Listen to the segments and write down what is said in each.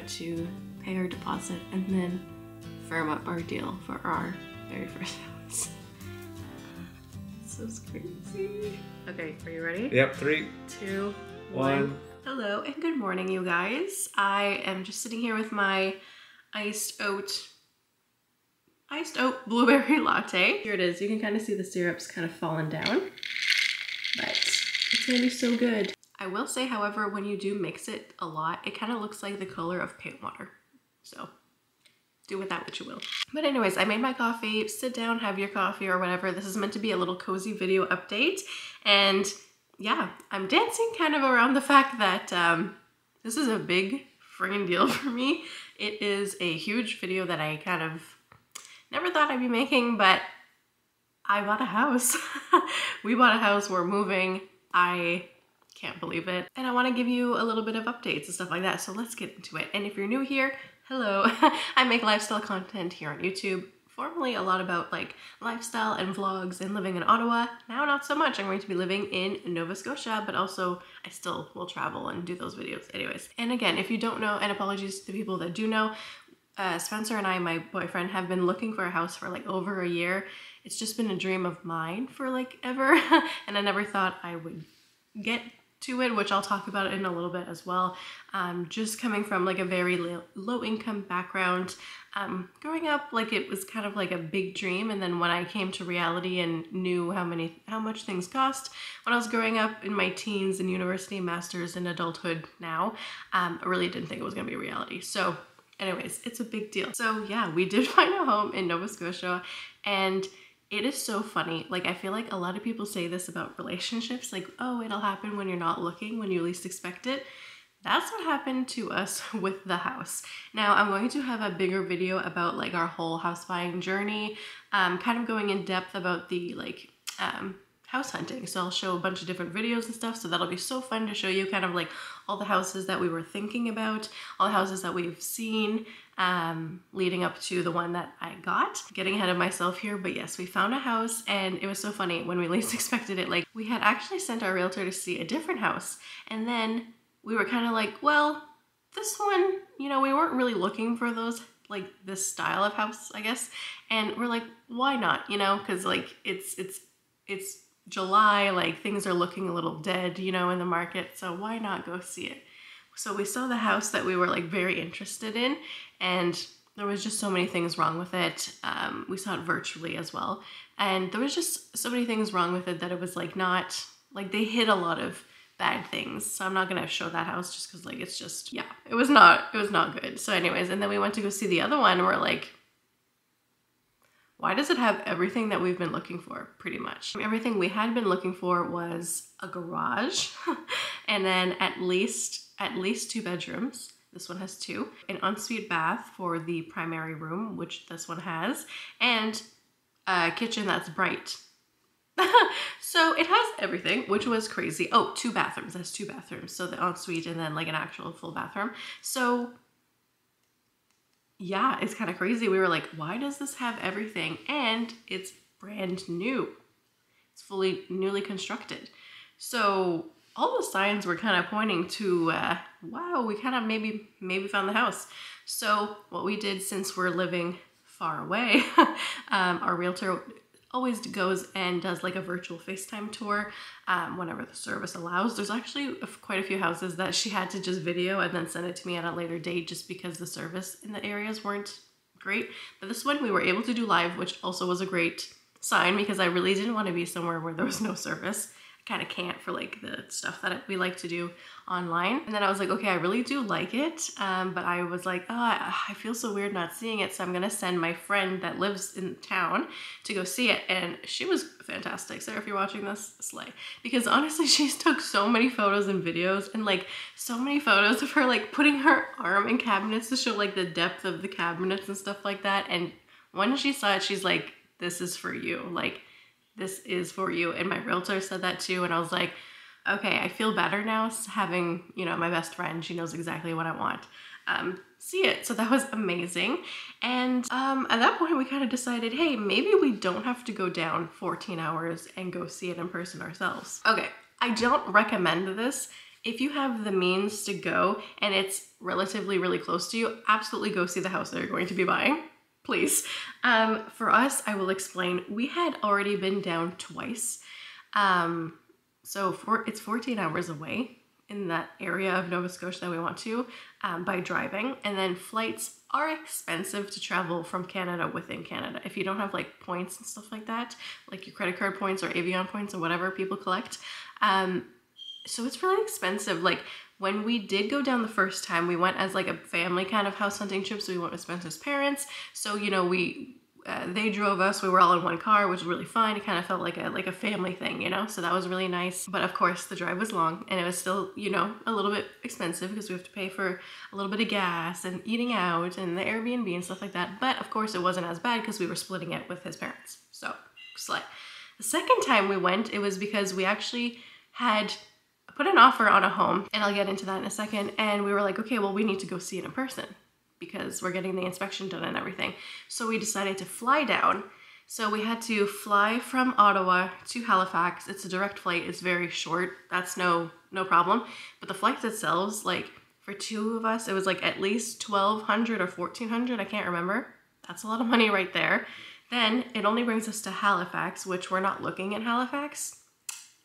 out to pay our deposit and then firm up our deal for our very first house. This is crazy. Okay, are you ready? Yep, 3, 2, 1. Hello and good morning, you guys. I am just sitting here with my iced oat blueberry latte. Here it is. You can kind of see the syrup's kind of fallen down, but it's gonna be so good. I will say, however, when you do mix it a lot, it kind of looks like the color of paint water. So do with that what you will. But anyways, I made my coffee. Sit down, have your coffee or whatever. This is meant to be a little cozy video update. And yeah, I'm dancing kind of around the fact that this is a big friggin' deal for me. It is a huge video that I kind of never thought I'd be making, but I bought a house. We bought a house, we're moving. I can't believe it. And I want to give you a little bit of updates and stuff like that. So let's get into it. And if you're new here, hello. I make lifestyle content here on YouTube. Formerly a lot about like lifestyle and vlogs and living in Ottawa. Now not so much. I'm going to be living in Nova Scotia, but also I still will travel and do those videos anyways. And again, if you don't know, and apologies to the people that do know, Spencer and I, my boyfriend, have been looking for a house for like over a year. It's just been a dream of mine for like ever. And I never thought I would get to it, which I'll talk about in a little bit as well. Just coming from like a very low income background, growing up, like it was kind of like a big dream. And then when I came to reality and knew how much things cost when I was growing up in my teens and university, masters and adulthood now, I really didn't think it was gonna be a reality. So anyways, it's a big deal. So yeah, we did find a home in Nova Scotia, and it is so funny. Like, I feel like a lot of people say this about relationships, like, oh, it'll happen when you're not looking, when you least expect it. That's what happened to us with the house. Now, I'm going to have a bigger video about like our whole house buying journey, kind of going in depth about the like house hunting. So I'll show a bunch of different videos and stuff. So that'll be so fun to show you kind of like all the houses that we were thinking about, all the houses that we've seen, leading up to the one that I got. Getting ahead of myself here, but yes, we found a house and it was so funny when we least expected it. Like, we had actually sent our realtor to see a different house, and then we were kind of like, well, this one, you know, we weren't really looking for those, like this style of house, I guess. And we're like, why not, you know, because like it's July, like things are looking a little dead, you know, in the market, so why not go see it? So we saw the house that we were like very interested in, and there was just so many things wrong with it. We saw it virtually as well, and there was just so many things wrong with it that it was like not, like they hid a lot of bad things. So I'm not gonna show that house just because like it's just, yeah, it was not good. So anyways, and then we went to go see the other one, and we're like, why does it have everything that we've been looking for, pretty much? Everything we had been looking for was a garage, and then at least 2 bedrooms. This one has 2. An ensuite bath for the primary room, which this one has, and a kitchen that's bright. So it has everything, which was crazy. Oh, 2 bathrooms. It has 2 bathrooms. So the ensuite and then like an actual full bathroom. So yeah, it's kind of crazy. We were like, why does this have everything? And it's brand new. It's fully newly constructed. So all the signs were kind of pointing to, wow, we kind of maybe found the house. So what we did, since we're living far away, our realtor always goes and does like a virtual FaceTime tour whenever the service allows. There's actually quite a few houses that she had to just video and then send it to me at a later date just because the service in the areas weren't great. But this one we were able to do live, which also was a great sign because I really didn't want to be somewhere where there was no service. Kind of can't for like the stuff that we like to do online. And then I was like, okay, I really do like it, but I was like, oh, I feel so weird not seeing it, so I'm gonna send my friend that lives in town to go see it. And she was fantastic. Sarah, if you're watching this, slay. Because honestly, she took so many photos and videos, and like so many photos of her like putting her arm in cabinets to show like the depth of the cabinets and stuff like that. And when she saw it, she's like, this is for you. Like, this is for you. And my realtor said that too. And I was like, okay, I feel better now having, you know, my best friend. She knows exactly what I want. See it. So that was amazing. And at that point we kind of decided, hey, maybe we don't have to go down 14 hours and go see it in person ourselves. Okay, I don't recommend this if you have the means to go and it's relatively really close to you, absolutely go see the house that you're going to be buying, please. For us, I will explain, we had already been down twice. It's 14 hours away in that area of Nova Scotia that we want to by driving. And then flights are expensive to travel from Canada within Canada. If you don't have like points and stuff like that, like your credit card points or Avion points or whatever people collect. So it's really expensive. Like when we did go down the first time, we went as like a family kind of house hunting trip. So we went with Spencer's parents. So, you know, they drove us, we were all in one car, which was really fun. It kind of felt like a family thing, you know, so that was really nice. But of course the drive was long and it was still, you know, a little bit expensive because we have to pay for a little bit of gas and eating out and the Airbnb and stuff like that. But of course it wasn't as bad because we were splitting it with his parents. So slay. The second time we went, it was because we actually had put an offer on a home, and I'll get into that in a second. And we were like, okay, well, we need to go see it in person because we're getting the inspection done and everything. So we decided to fly down. So we had to fly from Ottawa to Halifax. It's a direct flight. It's very short. That's no problem. But the flights themselves, like for two of us, it was like at least $1,200 or $1,400. I can't remember. That's a lot of money right there. Then it only brings us to Halifax, which we're not looking at Halifax.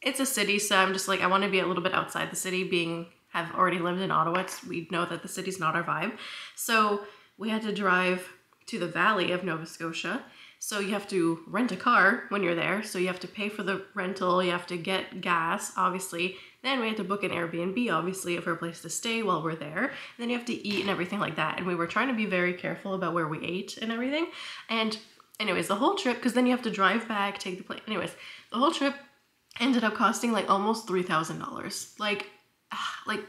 It's a city, so I'm just like, I want to be a little bit outside the city, have already lived in Ottawa. We know that the city's not our vibe. So we had to drive to the valley of Nova Scotia. So you have to rent a car when you're there. So you have to pay for the rental. You have to get gas, obviously. Then we had to book an Airbnb, obviously, for a place to stay while we're there. And then you have to eat and everything like that. And we were trying to be very careful about where we ate and everything. And anyways, the whole trip, because then you have to drive back, take the plane. Anyways, the whole trip ended up costing like almost $3,000. Like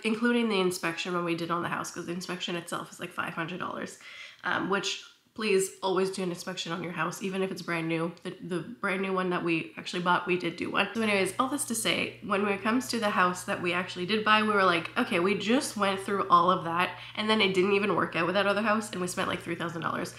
including the inspection when we did on the house, because the inspection itself is like $500, which please always do an inspection on your house, even if it's brand new. The brand new one that we actually bought, we did do one. So anyways, all this to say, when it comes to the house that we actually did buy, we were like, okay, we just went through all of that and then it didn't even work out with that other house and we spent like $3,000.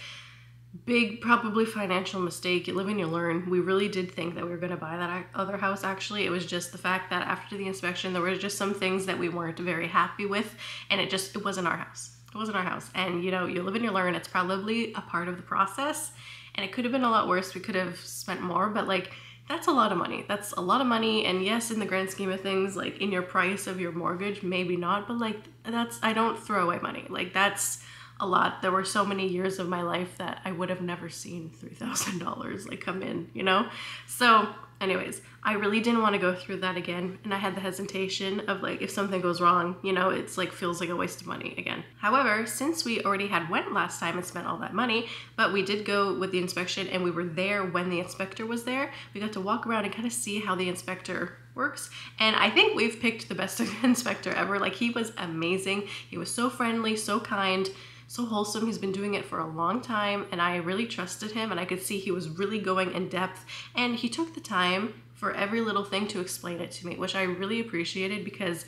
Big, probably financial mistake. You live and you learn. We really did think that we were going to buy that other house. Actually, it was just the fact that after the inspection, there were just some things that we weren't very happy with, and it wasn't our house. It wasn't our house. And you know, you live and you learn. It's probably a part of the process, and it could have been a lot worse. We could have spent more, but like, that's a lot of money. That's a lot of money. And yes, in the grand scheme of things, like in your price of your mortgage, maybe not, but like I don't throw away money. Like that's a lot. There were so many years of my life that I would have never seen $3,000 like come in, you know? So anyways, I really didn't want to go through that again. And I had the hesitation of like, if something goes wrong, you know, it's like, feels like a waste of money again. However, since we already had went last time and spent all that money, but we did go with the inspection and we were there when the inspector was there, we got to walk around and kind of see how the inspector works. And I think we've picked the best inspector ever. Like he was amazing. He was so friendly, so kind, so wholesome. He's been doing it for a long time and I really trusted him, and I could see he was really going in depth, and he took the time for every little thing to explain it to me, which I really appreciated, because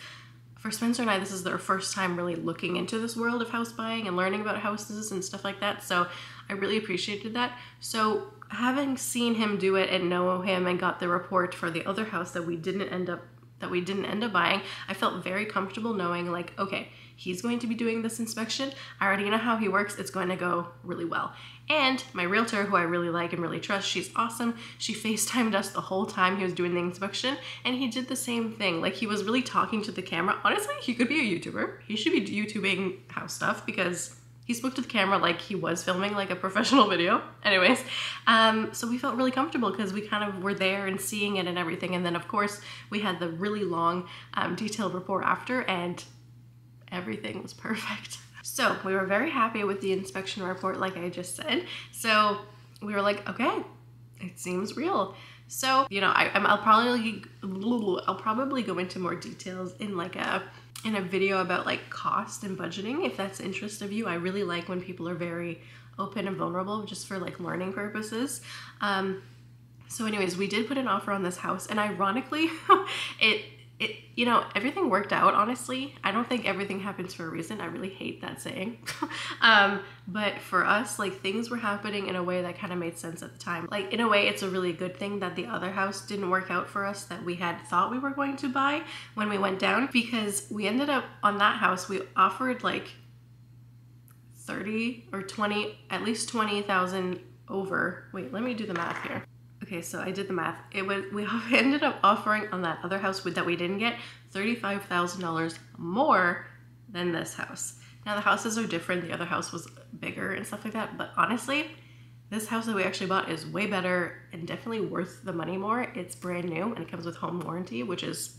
for Spencer and I, this is their first time really looking into this world of house buying and learning about houses and stuff like that. So I really appreciated that. So having seen him do it and know him and got the report for the other house that we didn't end up buying, I felt very comfortable knowing like, okay, he's going to be doing this inspection. I already know how he works. It's going to go really well. And my realtor, who I really like and really trust, she's awesome. She FaceTimed us the whole time he was doing the inspection, and he did the same thing. Like he was really talking to the camera. Honestly, he could be a YouTuber. He should be YouTubing house stuff because he spoke to the camera like he was filming like a professional video. Anyways, so we felt really comfortable because we kind of were there and seeing it and everything. And then of course we had the really long detailed report after, and everything was perfect. So we were very happy with the inspection report, like I just said. So we were like, okay, it seems real. So, you know, I'll probably go into more details in like in a video about like cost and budgeting, if that's interest of you. I really like when people are very open and vulnerable just for like learning purposes. So anyways, we did put an offer on this house, and ironically, you know, everything worked out, honestly. I don't think everything happens for a reason. I really hate that saying. But for us, like, things were happening in a way that kind of made sense at the time. Like, in a way, it's a really good thing that the other house didn't work out for us that we had thought we were going to buy when we went down, because we ended up on that house, we offered like 30 or 20, at least 20,000 over. Wait, let me do the math here. Okay, so I did the math. We ended up offering on that other house that we didn't get $35,000 more than this house. Now the houses are different. The other house was bigger and stuff like that. But honestly, this house that we actually bought is way better and definitely worth the money more. It's brand new and it comes with home warranty, which is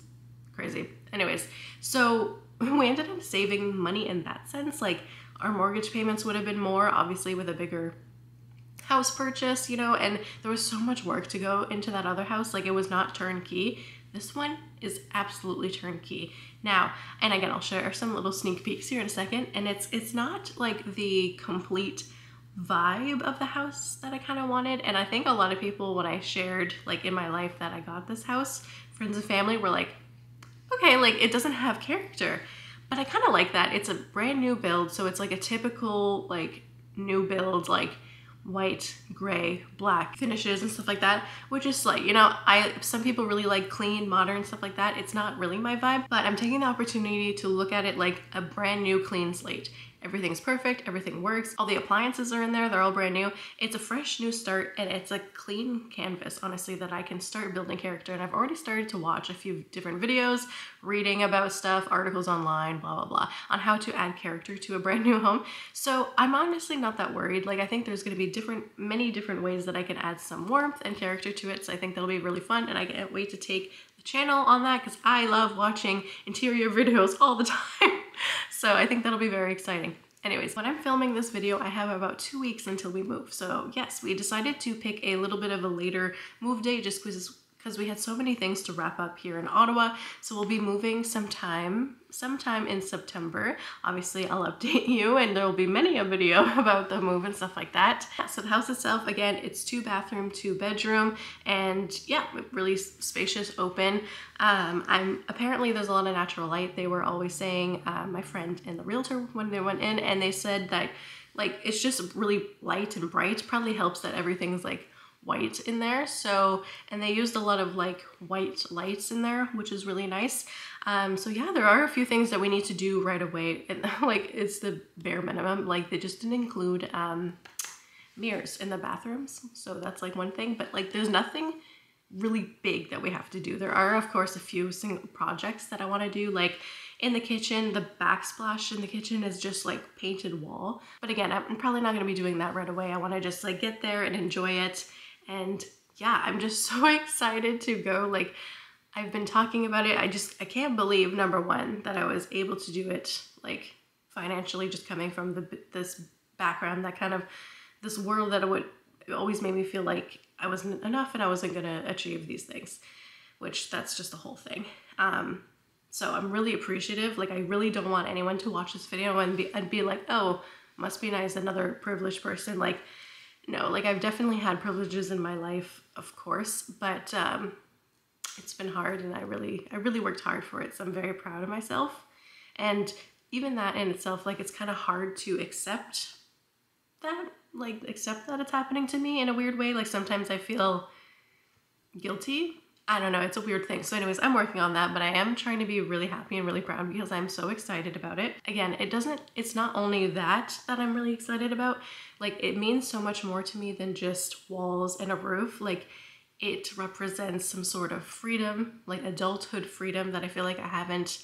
crazy. Anyways, so we ended up saving money in that sense. Like, our mortgage payments would have been more, obviously, with a bigger house purchase, you know, and there was so much work to go into that other house. Like, it was not turnkey. This one is absolutely turnkey. Now, and again, I'll share some little sneak peeks here in a second, and it's not like the complete vibe of the house that I kind of wanted. And I think a lot of people, when I shared like in my life that I got this house, friends and family were like, okay, like, it doesn't have character. But I kind of like that. It's a brand new build, so it's like a typical like new build, like white, gray, black finishes and stuff like that, which is like, you know, some people really like clean, modern stuff like that. It's not really my vibe, but I'm taking the opportunity to look at it like a brand new clean slate. Everything's perfect, everything works, all the appliances are in there, they're all brand new. It's a fresh new start, and it's a clean canvas, honestly, that I can start building character. And I've already started to watch a few different videos, reading about stuff, articles online, blah, blah, blah, on how to add character to a brand new home. So I'm honestly not that worried. Like, I think there's gonna be many different ways that I can add some warmth and character to it. So I think that'll be really fun, and I can't wait to take the channel on that because I love watching interior videos all the time. So I think that'll be very exciting. Anyways, when I'm filming this video, I have about 2 weeks until we move. So yes, we decided to pick a little bit of a later move date just because we had so many things to wrap up here in Ottawa. So we'll be moving sometime in September. Obviously, I'll update you, and there will be many a video about the move and stuff like that. So the house itself, again, it's 2 bathroom, 2 bedroom, and yeah, really spacious, open. Apparently there's a lot of natural light. They were always saying, my friend and the realtor, when they went in, and they said that like it's just really light and bright. Probably helps that everything's like white in there. So, and they used a lot of like white lights in there, which is really nice. So yeah, there are a few things that we need to do right away, and like it's the bare minimum. Like, they just didn't include mirrors in the bathrooms, so that's like one thing, but like there's nothing really big that we have to do. There are, of course, a few single projects that I want to do, like in the kitchen. The backsplash in the kitchen is just like painted wall, but again, I'm probably not going to be doing that right away. I want to just like get there and enjoy it. And yeah, I'm just so excited to go. Like, I've been talking about it. I can't believe, number one, that I was able to do it like financially, just coming from this background, that kind of this world that it always made me feel like I wasn't enough and I wasn't gonna achieve these things, which that's just the whole thing. So I'm really appreciative. Like, I really don't want anyone to watch this video and be like, oh, must be nice, another privileged person. Like, no, like, I've definitely had privileges in my life, of course, but it's been hard, and I really worked hard for it. So I'm very proud of myself. And even that in itself, like, it's kind of hard to accept that it's happening to me in a weird way. Like, sometimes I feel guilty. I don't know, it's a weird thing. So anyways, I'm working on that, but I am trying to be really happy and really proud because I'm so excited about it. Again, it's not only that I'm really excited about. Like, it means so much more to me than just walls and a roof. Like, it represents some sort of freedom, like adulthood freedom, that I feel like I haven't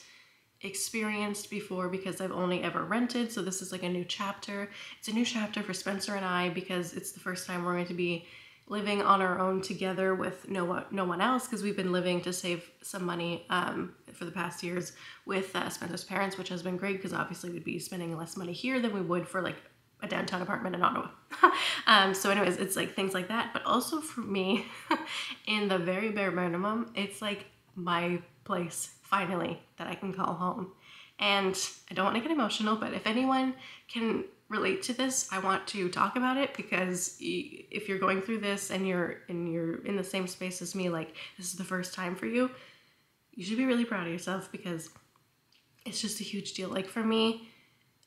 experienced before because I've only ever rented. So this is like a new chapter. It's a new chapter for Spencer and I because it's the first time we're going to be living on our own together with no one else, because we've been living to save some money for the past years with Spencer's parents, which has been great because obviously we'd be spending less money here than we would for like a downtown apartment in Ottawa. So anyways, it's like things like that, but also for me, in the very bare minimum, it's like my place finally that I can call home. And I don't want to get emotional, but if anyone can relate to this, I want to talk about it, because if you're going through this and you're in the same space as me, like this is the first time for you, you should be really proud of yourself because it's just a huge deal. Like for me,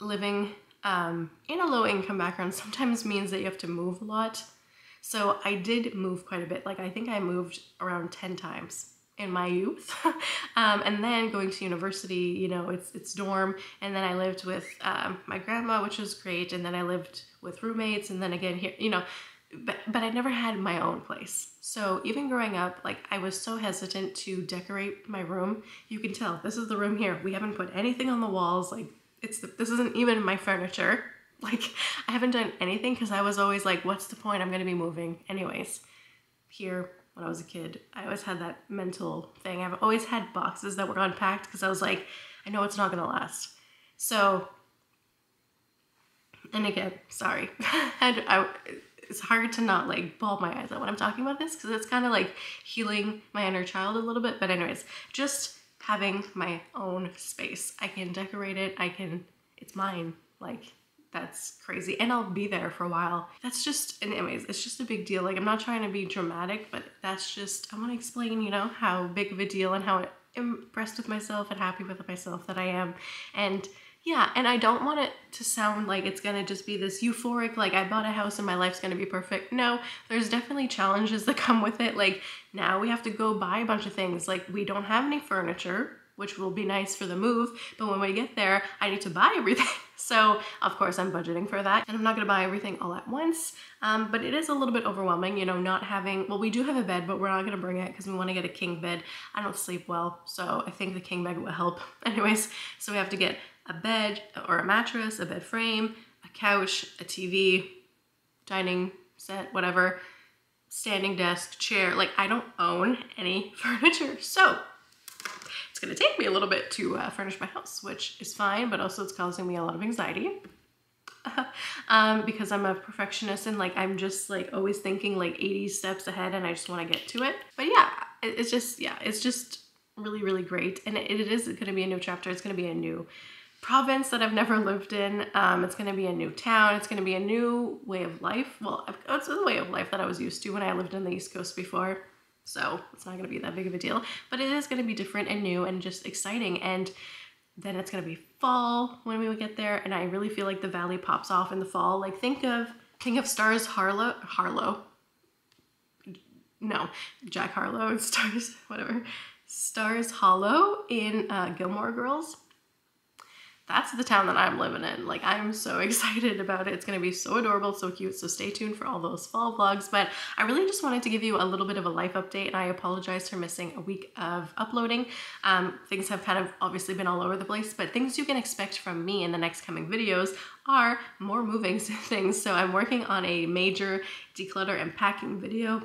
living in a low income background sometimes means that you have to move a lot. So I did move quite a bit. Like I think I moved around 10 times in my youth. And then going to university, you know, it's dorm. And then I lived with my grandma, which was great. And then I lived with roommates. And then again here, you know, but I never had my own place. So even growing up, like I was so hesitant to decorate my room. You can tell this is the room here. We haven't put anything on the walls. Like this isn't even my furniture. Like I haven't done anything because I was always like, what's the point? I'm going to be moving anyways. Here, when I was a kid, I always had that mental thing. I've always had boxes that were unpacked because I was like, I know it's not going to last. So, and again, sorry. It's hard to not like bawl my eyes out when I'm talking about this because it's kind of like healing my inner child a little bit. But anyways, just having my own space. I can decorate it. It's mine. Like, that's crazy. And I'll be there for a while. That's just, anyways, it's just a big deal. Like, I'm not trying to be dramatic, but that's just, I want to explain, you know, how big of a deal and how impressed with myself and happy with myself that I am. And yeah, and I don't want it to sound like it's gonna just be this euphoric, like I bought a house and my life's gonna be perfect. No, there's definitely challenges that come with it. Like now we have to go buy a bunch of things. Like we don't have any furniture, which will be nice for the move. But when we get there, I need to buy everything. So of course I'm budgeting for that. And I'm not gonna buy everything all at once. But it is a little bit overwhelming, you know, not having, well, we do have a bed, but we're not gonna bring it because we wanna get a king bed. I don't sleep well, so I think the king bed will help. Anyways, so we have to get a bed or a mattress, a bed frame, a couch, a TV, dining set, whatever, standing desk, chair. Like I don't own any furniture. So it's gonna take me a little bit to furnish my house, which is fine, but also it's causing me a lot of anxiety. Because I'm a perfectionist and like I'm just like always thinking like 80 steps ahead and I just want to get to it. But yeah, it's just really, really great. And it is going to be a new chapter. It's going to be a new province that I've never lived in. It's going to be a new town. It's going to be a new way of life. Well, it's a way of life that I was used to when I lived in the East Coast before. So it's not going to be that big of a deal, but it is going to be different and new and just exciting. And then it's going to be fall when we get there. And I really feel like the valley pops off in the fall. Like think of Stars Harlow. No, Jack Harlow, Stars, whatever. Stars Hollow in Gilmore Girls. That's the town that I'm living in. Like I'm so excited about it. It's gonna be so adorable, so cute. So stay tuned for all those fall vlogs. But I really just wanted to give you a little bit of a life update, and I apologize for missing a week of uploading. Things have kind of obviously been all over the place, but things you can expect from me in the next coming videos are more moving things. So I'm working on a major declutter and packing video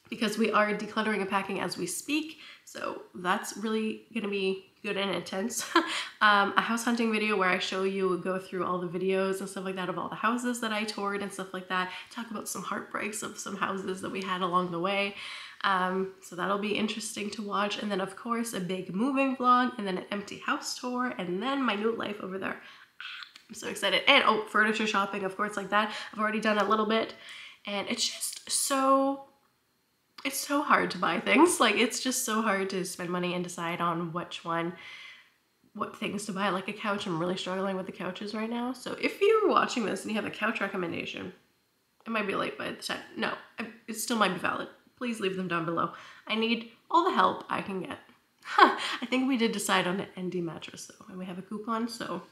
because we are decluttering and packing as we speak. So that's really gonna be good and intense. A house hunting video where I show you, go through all the videos and stuff like that of all the houses that I toured and stuff like that. Talk about some heartbreaks of some houses that we had along the way. So that'll be interesting to watch. And then of course a big moving vlog, and then an empty house tour, and then my new life over there. I'm so excited. And oh, furniture shopping, of course, like that. I've already done a little bit, and it's just so, it's so hard to buy things. Like it's just so hard to spend money and decide on what things to buy. Like a couch, I'm really struggling with the couches right now. So if you're watching this and you have a couch recommendation, it might be late by the time. No, it still might be valid. Please leave them down below. I need all the help I can get. I think we did decide on an ND mattress though, and we have a coupon, so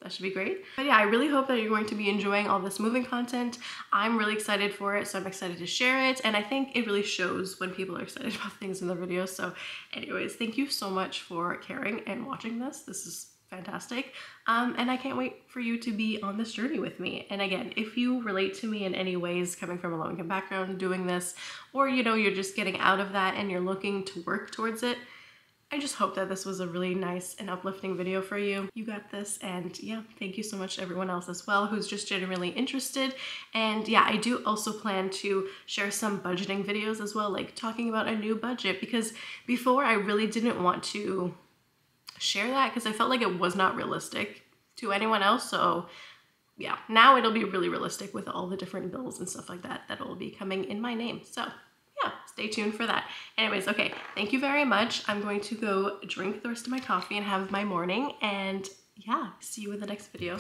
that should be great. But yeah, I really hope that you're going to be enjoying all this moving content. I'm really excited for it, so I'm excited to share it. And I think it really shows when people are excited about things in the videos. So anyways, thank you so much for caring and watching this. This is fantastic. And I can't wait for you to be on this journey with me. And again, if you relate to me in any ways, coming from a low-income background, doing this, or you know, you're just getting out of that and you're looking to work towards it, I just hope that this was a really nice and uplifting video for you. You got this, and yeah, thank you so much to everyone else as well who's just genuinely interested. And yeah, I do also plan to share some budgeting videos as well, like talking about a new budget, because before I really didn't want to share that because I felt like it was not realistic to anyone else. So yeah, now it'll be really realistic with all the different bills and stuff like that that'll be coming in my name. So yeah, stay tuned for that. Anyways, okay, thank you very much. I'm going to go drink the rest of my coffee and have my morning, and yeah, see you in the next video.